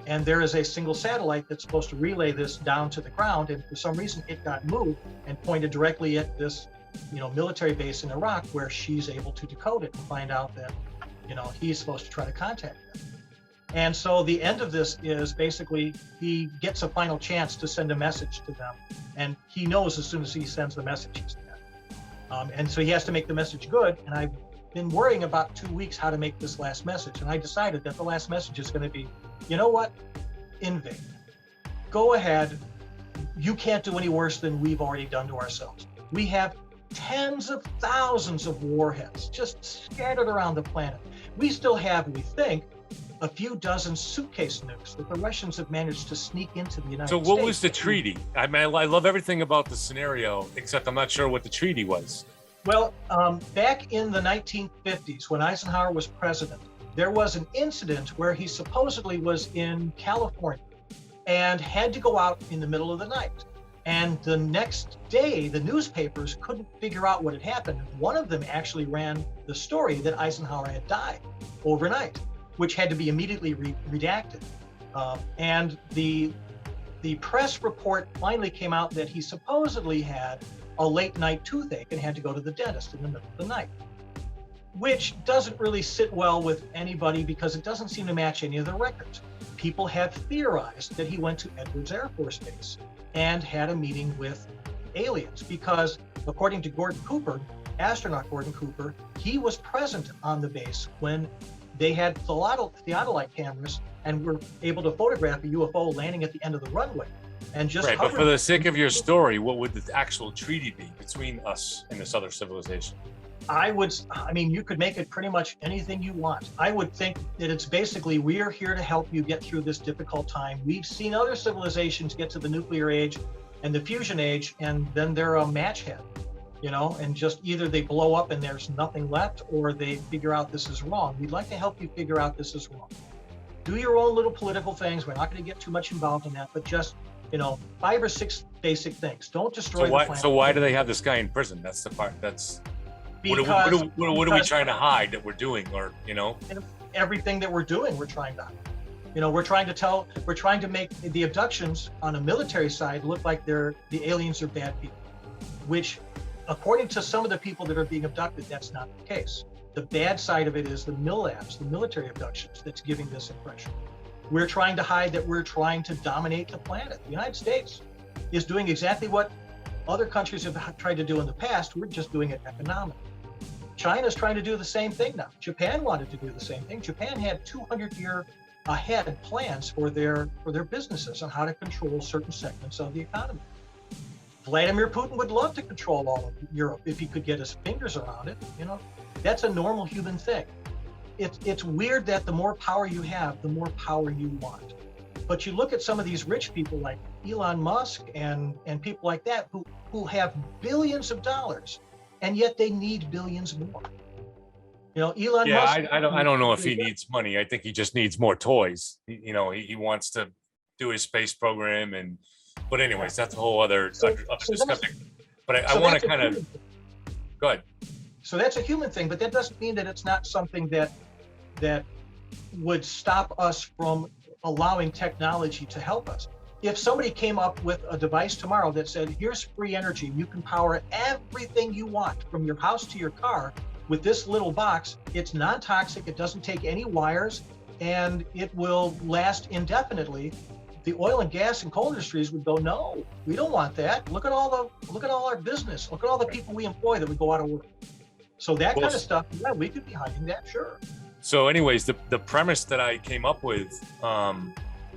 And there is a single satellite that's supposed to relay this down to the ground, and for some reason it got moved and pointed directly at this, military base in Iraq, where she's able to decode it and find out that, he's supposed to try to contact them. And so the end of this is basically he gets a final chance to send a message to them, and he knows as soon as he sends the message he's dead. And so he has to make the message good, and I've been worrying about 2 weeks how to make this last message, and I decided that the last message is going to be, you know what, invade. Go ahead. You can't do any worse than we've already done to ourselves. We have tens of thousands of warheads just scattered around the planet. We still have, we think, a few dozen suitcase nukes that the Russians have managed to sneak into the United States. So what was the treaty? I mean, I love everything about the scenario, except I'm not sure what the treaty was. Well, back in the 1950s, when Eisenhower was president, there was an incident where he supposedly was in California and had to go out in the middle of the night. And the next day, the newspapers couldn't figure out what had happened. One of them actually ran the story that Eisenhower had died overnight, which had to be immediately redacted. And the press report finally came out that he supposedly had a late night toothache and had to go to the dentist in the middle of the night, which doesn't really sit well with anybody because it doesn't seem to match any of the records. People have theorized that he went to Edwards Air Force Base and had a meeting with aliens because, according to Gordon Cooper, astronaut Gordon Cooper, he was present on the base when they had theodolite cameras and were able to photograph a UFO landing at the end of the runway. And just right, but for the sake of your story, what would the actual treaty be between us and this other civilization? I mean, you could make it pretty much anything you want. I would think that it's basically, we are here to help you get through this difficult time. We've seen other civilizations get to the nuclear age and the fusion age, and then they're a match head, and just either they blow up and there's nothing left, or they figure out this is wrong. We'd like to help you figure out this is wrong. Do your own little political things. We're not going to get too much involved in that, but just 5 or 6 basic things. Don't destroy the planet. So why do they have this guy in prison? That's the part. That's what are we trying to hide that we're doing, or everything that we're doing, we're trying to hide. We're trying to make the abductions on a military side look like the aliens are bad people, which, according to some of the people that are being abducted, that's not the case. The bad side of it is the MILABs, the military abductions, that's giving this impression. We're trying to hide that we're trying to dominate the planet. The United States is doing exactly what other countries have tried to do in the past. We're just doing it economically. China's trying to do the same thing now. Japan wanted to do the same thing. Japan had 200-year ahead plans for their businesses on how to control certain segments of the economy. Vladimir Putin would love to control all of Europe if he could get his fingers around it. That's a normal human thing. It's weird that the more power you have, the more power you want. But you look at some of these rich people like Elon Musk and people like that who have billions of dollars, and yet they need billions more. Elon Musk. I don't know if he needs money. I think he just needs more toys. He wants to do his space program, but anyways, that's a whole other discussion. But I want to kind of go ahead. So that's a human thing, but that doesn't mean that it's not something that would stop us from allowing technology to help us. If somebody came up with a device tomorrow that said, here's free energy, you can power everything you want from your house to your car with this little box, it's non-toxic, it doesn't take any wires, and it will last indefinitely, the oil and gas and coal industries would go, no, we don't want that. Look at all our business. Look at all the people we employ that would go out of work. So that kind of stuff, yeah, we could be hiding that, sure. So anyways, the premise that I came up with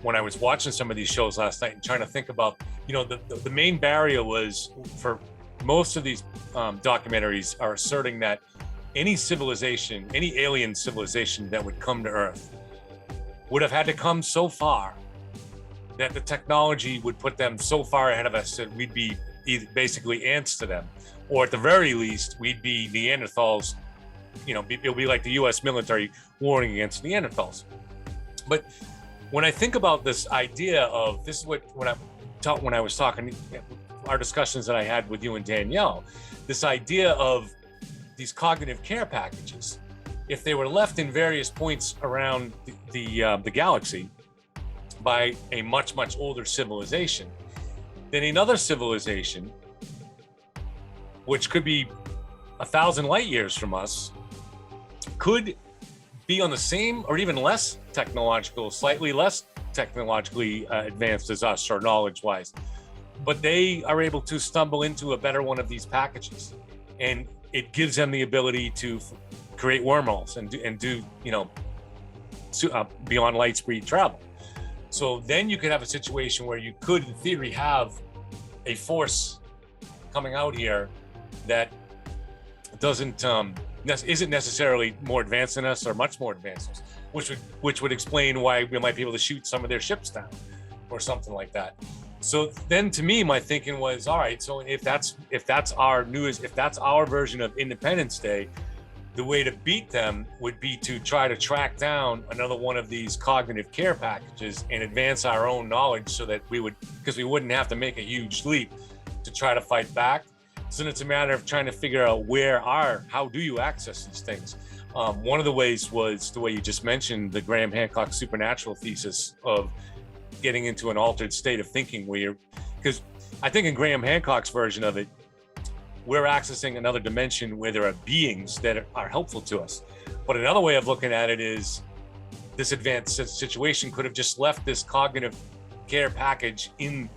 when I was watching some of these shows last night and trying to think about, the main barrier was, for most of these documentaries are asserting that any civilization, any alien civilization that would come to Earth would have had to come so far that the technology would put them so far ahead of us that we'd be basically ants to them, or at the very least, we'd be Neanderthals. It'll be like the U.S. military warning against Neanderthals. But when I think about this idea of this is what when I was talking, our discussions that I had with you and Danielle, this idea of these cognitive care packages, if they were left in various points around the galaxy by a much older civilization, then another civilization, which could be 1,000 light years from us, could be on the same or even less technological, slightly less technologically advanced as us, or knowledge-wise, but they are able to stumble into a better one of these packages, and it gives them the ability to create wormholes and do beyond light speed travel. So then you could have a situation where you could, in theory, have a force coming out here that doesn't isn't necessarily more advanced than us or much more advanced than us, which would explain why we might be able to shoot some of their ships down or something like that. So then, to me, my thinking was, all right, so if that's our version of Independence Day, the way to beat them would be to try to track down another one of these cognitive care packages and advance our own knowledge, so that we wouldn't have to make a huge leap to try to fight back. So it's a matter of trying to figure out how do you access these things? One of the ways was the way you just mentioned, the Graham Hancock supernatural thesis of getting into an altered state of thinking, because I think in Graham Hancock's version of it, we're accessing another dimension where there are beings that are helpful to us. But another way of looking at it is this advanced situation could have just left this cognitive care package in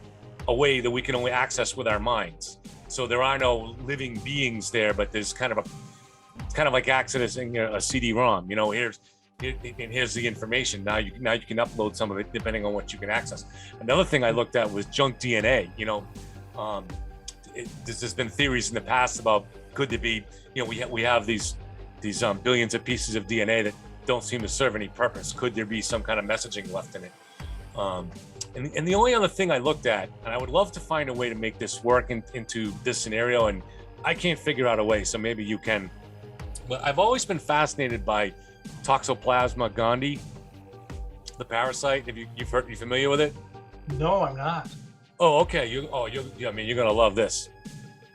a way that we can only access with our minds. So there are no living beings there, but there's kind of like accessing a CD-ROM. Here's the information. Now you can upload some of it depending on what you can access. Another thing I looked at was junk DNA. There's been theories in the past about could there be, we have these billions of pieces of DNA that don't seem to serve any purpose. Could there be some kind of messaging left in it? And the only other thing I looked at, and I would love to find a way to make this work into this scenario, and I can't figure out a way, so maybe you can. But I've always been fascinated by toxoplasma gondii, the parasite. Have you familiar with it? No, I'm not. Oh, okay. You're gonna love this.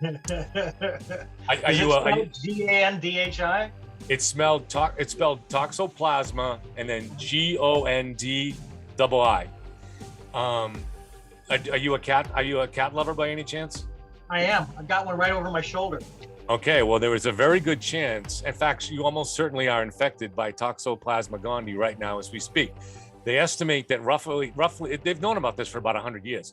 Are you G-A-N-D-H-I? It's spelled toxoplasma and then Gondii. Are you a cat lover by any chance? I am. I've got one right over my shoulder. Okay, well, there is a very good chance. In fact, you almost certainly are infected by toxoplasma gondii right now as we speak. They estimate that roughly, they've known about this for about 100 years.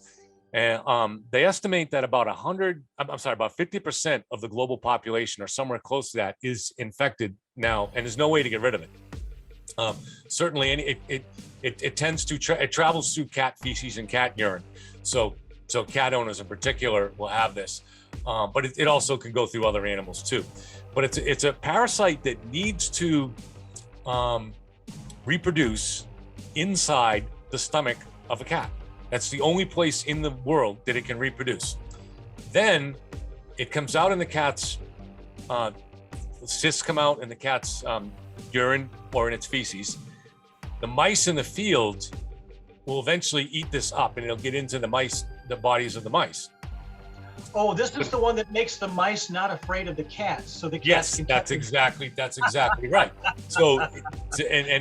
And they estimate that about 50% of the global population, or somewhere close to that, is infected now, and there's no way to get rid of it. Certainly, it tends to it travels through cat feces and cat urine, so cat owners in particular will have this, but it also can go through other animals too. But it's a parasite that needs to reproduce inside the stomach of a cat. That's the only place in the world that it can reproduce. Then it comes out in the cat's cysts come out in the cat's urine or in its feces. The mice in the field will eventually eat this up, and it'll get into the bodies of the mice. Oh, this is the one that makes the mice not afraid of the cats. So the cats that's exactly right. So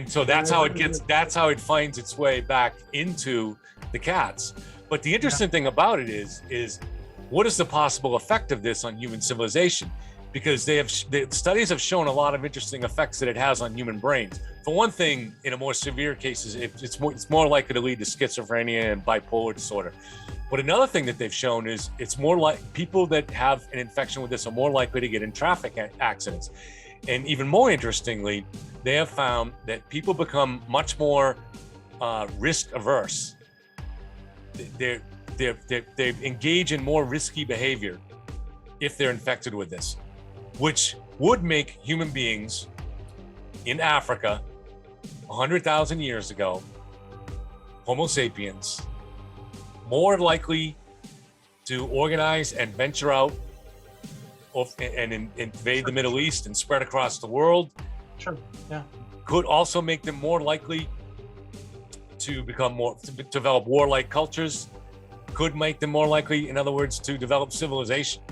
so that's how it finds its way back into the cats. But the interesting thing about it is what is the possible effect of this on human civilization? Because the studies have shown a lot of interesting effects that it has on human brains. For one thing, in a more severe cases, it's more likely to lead to schizophrenia and bipolar disorder. But another thing that they've shown is it's more like people that have an infection with this are more likely to get in traffic accidents. And even more interestingly, they have found that people become much more risk averse. They engage in more risky behavior if they're infected with this, which would make human beings in Africa 100,000 years ago, Homo sapiens, more likely to organize and venture out and invade the Middle East and spread across the world. Sure, yeah. Could also make them more likely to become more, to develop warlike cultures, could make them more likely, in other words, to develop civilization.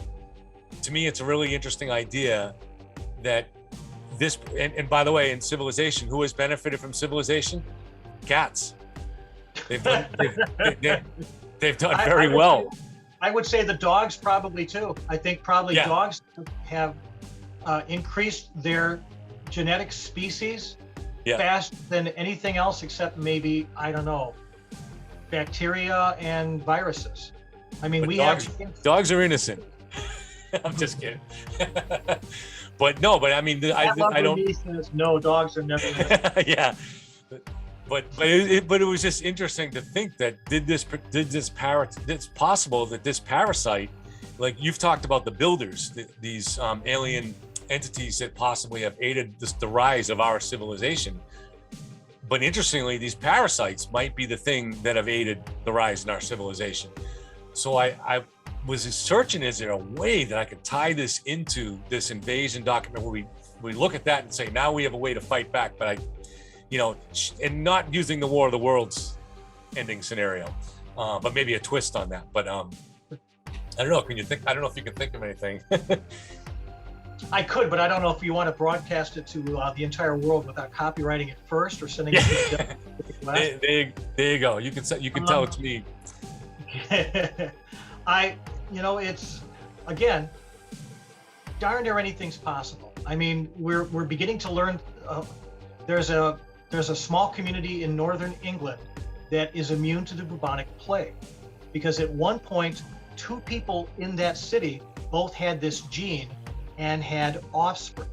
To me, it's a really interesting idea that this, and by the way, in civilization, who has benefited from civilization? Cats. They've done, they've done very well. I would say the dogs probably too. I think probably dogs have increased their genetic species faster than anything else, except maybe, I don't know, bacteria and viruses. I mean, but dogs are innocent. I'm just kidding. But no, but I mean, I don't. Says, no, dogs are never innocent. Yeah, but it was just interesting to think that it's possible that this parasite, like you've talked about the builders, these alien entities that possibly have aided the rise of our civilization. But interestingly, these parasites might be the thing that have aided the rise in our civilization. So I was searching, is there a way that I could tie this into this invasion document where we look at that and say, now we have a way to fight back, but and not using the War of the Worlds ending scenario, but maybe a twist on that. But I don't know. I don't know if you can think of anything. I could, but I don't know if you want to broadcast it to the entire world without copywriting it first or sending it to the West. There you go. You can tell it's me. It's, again, darn near anything's possible. I mean, we're beginning to learn. There's a small community in northern England that is immune to the bubonic plague, because at one point, 2 people in that city both had this gene and had offspring,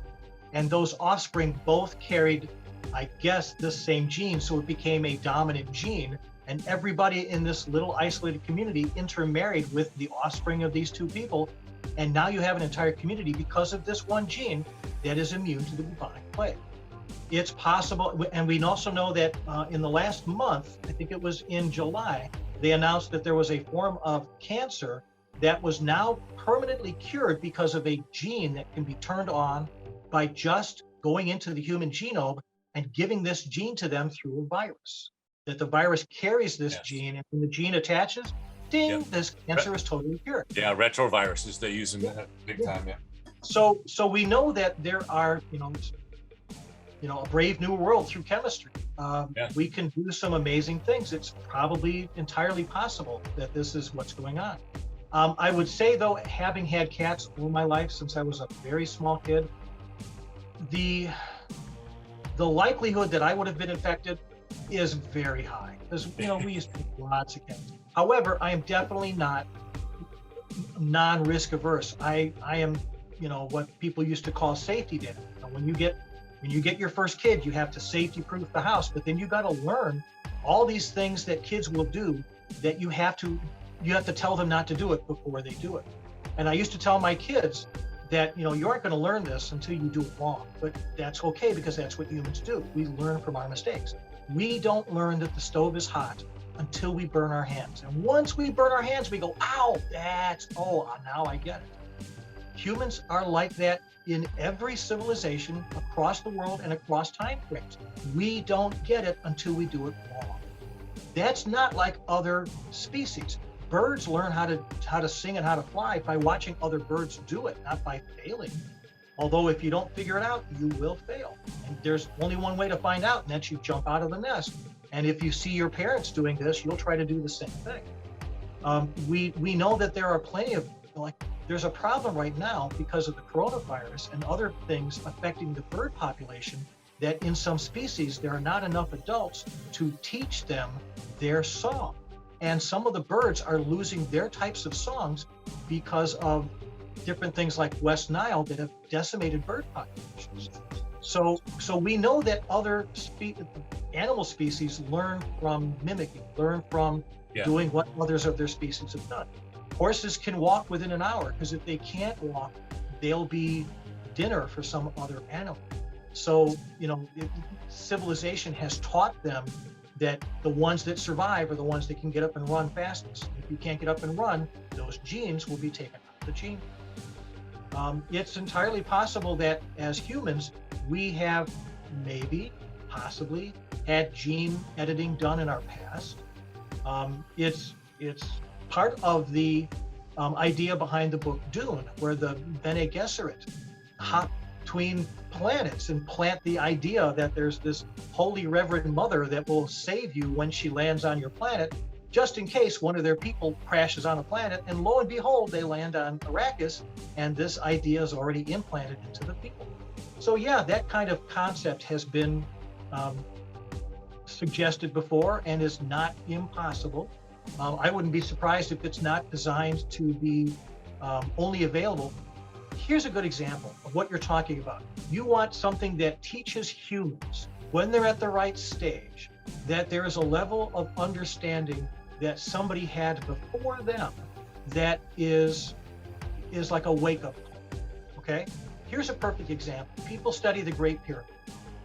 and those offspring both carried, I guess, this same gene, so it became a dominant gene, and everybody in this little isolated community intermarried with the offspring of these 2 people, and now you have an entire community because of this one gene that is immune to the bubonic plague. It's possible, and we also know that in the last month, I think it was in July, they announced that there was a form of cancer that was now permanently cured because of a gene that can be turned on by just going into the human genome and giving this gene to them through a virus. That the virus carries this gene, and when the gene attaches, ding, this cancer is totally cured. Yeah, retroviruses, they use them big time, So we know that there are, a brave new world through chemistry. We can do some amazing things. It's probably entirely possible that this is what's going on. I would say, though, having had cats all my life since I was a very small kid, the likelihood that I would have been infected is very high, because we used to have lots of cats. However, I am definitely not non-risk averse. I am, what people used to call safety net. When you get your first kid, you have to safety-proof the house, but then you got to learn all these things that kids will do that you have to tell them not to do it before they do it. And I used to tell my kids that, you aren't going to learn this until you do it wrong, but that's okay, because that's what humans do. We learn from our mistakes. We don't learn that the stove is hot until we burn our hands. And once we burn our hands, we go, ow, now I get it. Humans are like that in every civilization across the world and across time frames. We don't get it until we do it wrong. That's not like other species. Birds learn how to sing and how to fly by watching other birds do it, not by failing. Although if you don't figure it out, you will fail. And there's only one way to find out, and that's you jump out of the nest. And if you see your parents doing this, you'll try to do the same thing. We know that there are plenty of, there's a problem right now because of the coronavirus and other things affecting the bird population, that in some species, there are not enough adults to teach them their song. And some of the birds are losing their types of songs because of different things like West Nile that have decimated bird populations. So we know that other animal species learn from mimicking, learn from doing what others of their species have done. Horses can walk within an hour, because if they can't walk, they'll be dinner for some other animal. So, civilization has taught them that the ones that survive are the ones that can get up and run fastest. If you can't get up and run, those genes will be taken out of the gene. It's entirely possible that as humans, we have maybe, possibly, had gene editing done in our past. It's part of the idea behind the book Dune, where the Bene Gesserit hop between planets and plant the idea that there's this holy reverend mother that will save you when she lands on your planet, just in case one of their people crashes on a planet, and lo and behold, they land on Arrakis, and this idea is already implanted into the people. So yeah, that kind of concept has been suggested before and is not impossible. I wouldn't be surprised if it's not designed to be only available. Here's a good example of what you're talking about. You want something that teaches humans, when they're at the right stage, that there is a level of understanding that somebody had before them that is like a wake-up call, okay? Here's a perfect example. People study the Great Pyramid,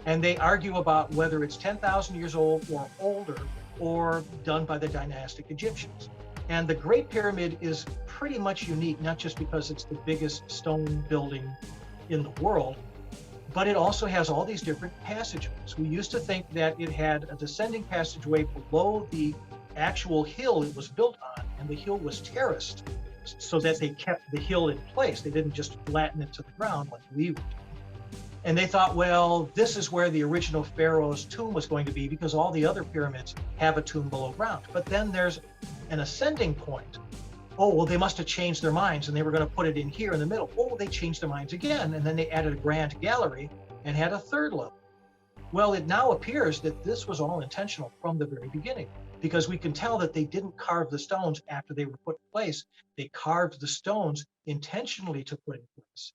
and they argue about whether it's 10,000 years old or older, or done by the dynastic Egyptians. And the Great Pyramid is pretty much unique, not just because it's the biggest stone building in the world, but it also has all these different passageways. We used to think that it had a descending passageway below the actual hill it was built on, and the hill was terraced so that they kept the hill in place. They didn't just flatten it to the ground like we would. And they thought, well, this is where the original pharaoh's tomb was going to be, because all the other pyramids have a tomb below ground. But then there's an ascending point. Oh, well, they must have changed their minds and they were going to put it in here in the middle. Oh, they changed their minds again. And then they added a grand gallery and had a third level. Well, it now appears that this was all intentional from the very beginning, because we can tell that they didn't carve the stones after they were put in place. They carved the stones intentionally to put in place.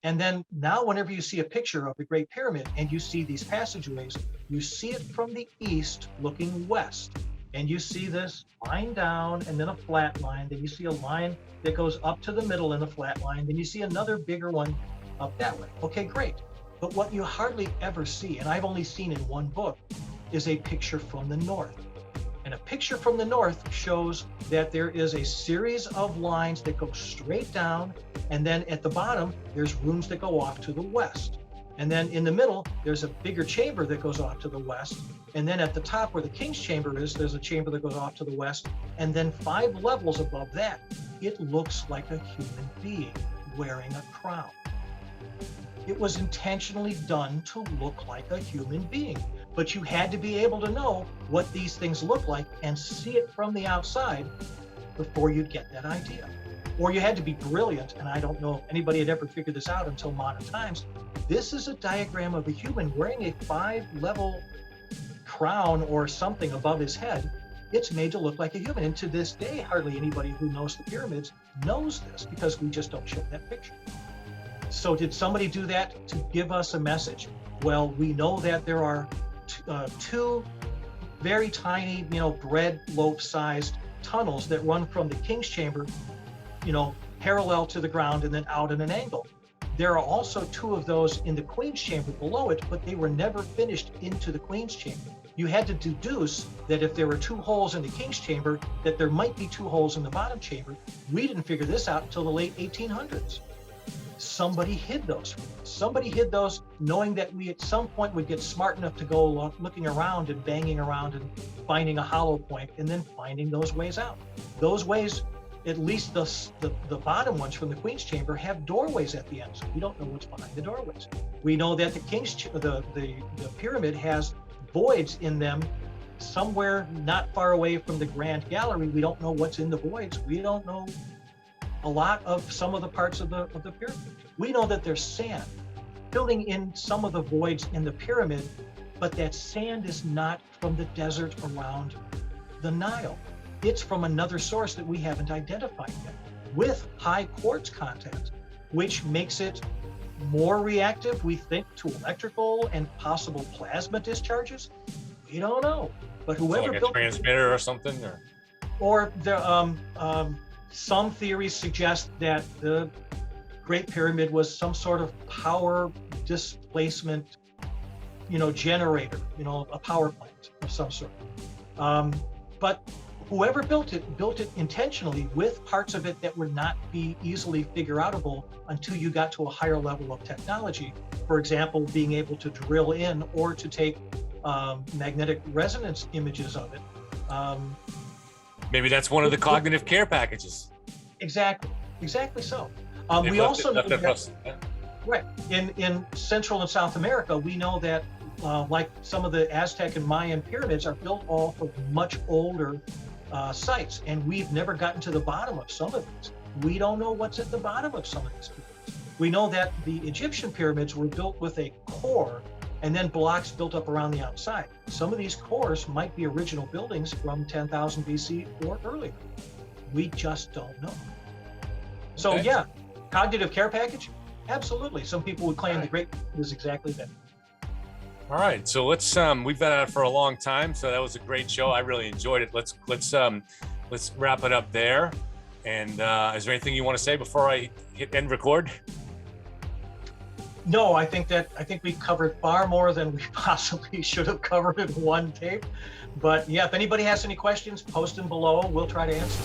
And then now whenever you see a picture of the Great Pyramid and you see these passageways, you see it from the east looking west. And you see this line down and then a flat line. Then you see a line that goes up to the middle in a flat line. Then you see another bigger one up that way. Okay, great. But what you hardly ever see, and I've only seen in one book, is a picture from the north. And a picture from the north shows that there is a series of lines that go straight down, and then at the bottom, there's rooms that go off to the west. And then in the middle, there's a bigger chamber that goes off to the west. And then at the top where the king's chamber is, there's a chamber that goes off to the west. And then 5 levels above that, it looks like a human being wearing a crown. It was intentionally done to look like a human being. But you had to be able to know what these things look like and see it from the outside before you'd get that idea. Or you had to be brilliant, and I don't know if anybody had ever figured this out until modern times. This is a diagram of a human wearing a 5-level crown or something above his head. It's made to look like a human. And to this day, hardly anybody who knows the pyramids knows this, because we just don't show that picture. So did somebody do that to give us a message? Well, we know that there are 2 very tiny, bread loaf-sized tunnels that run from the king's chamber, parallel to the ground and then out at an angle. There are also 2 of those in the queen's chamber below it, but they were never finished into the queen's chamber. You had to deduce that if there were 2 holes in the king's chamber, that there might be 2 holes in the bottom chamber. We didn't figure this out until the late 1800s. Somebody hid those from us. Somebody hid those knowing that we at some point would get smart enough to go looking around and banging around and finding a hollow point and then finding those ways out. Those ways, at least the bottom ones from the queen's chamber, have doorways at the end. So we don't know what's behind the doorways. We know that the pyramid has voids in them somewhere not far away from the grand gallery. We don't know what's in the voids. We don't know a lot of some of the parts of the pyramid. We know that there's sand filling in some of the voids in the pyramid, but that sand is not from the desert around the Nile. It's from another source that we haven't identified yet, with high quartz content, which makes it more reactive, we think, to electrical and possible plasma discharges. We don't know, but whoever like a built transmitter or something, or the some theories suggest that the Great Pyramid was some sort of power displacement, generator, a power plant of some sort. But whoever built it intentionally with parts of it that would not be easily figure outable until you got to a higher level of technology. For example, being able to drill in or to take magnetic resonance images of it. Maybe that's one of the cognitive care packages. Exactly so. They've We left also it- left know it that, across- yeah. right, in Central and South America, we know that like some of the Aztec and Mayan pyramids are built off of much older sites, and we've never gotten to the bottom of some of these. We don't know what's at the bottom of some of these pyramids. We know that the Egyptian pyramids were built with a core and then blocks built up around the outside. Some of these cores might be original buildings from 10,000 BC or earlier. We just don't know. So Okay. yeah, cognitive care package, absolutely. Some people would claim the Great Pyramid is exactly that. All right, so let's we've been at it for a long time, so that was a great show. I really enjoyed it. Let's wrap it up there. And is there anything you want to say before I hit end record? No, I think we covered far more than we possibly should have covered in one tape. But yeah, if anybody has any questions, post them below. We'll try to answer.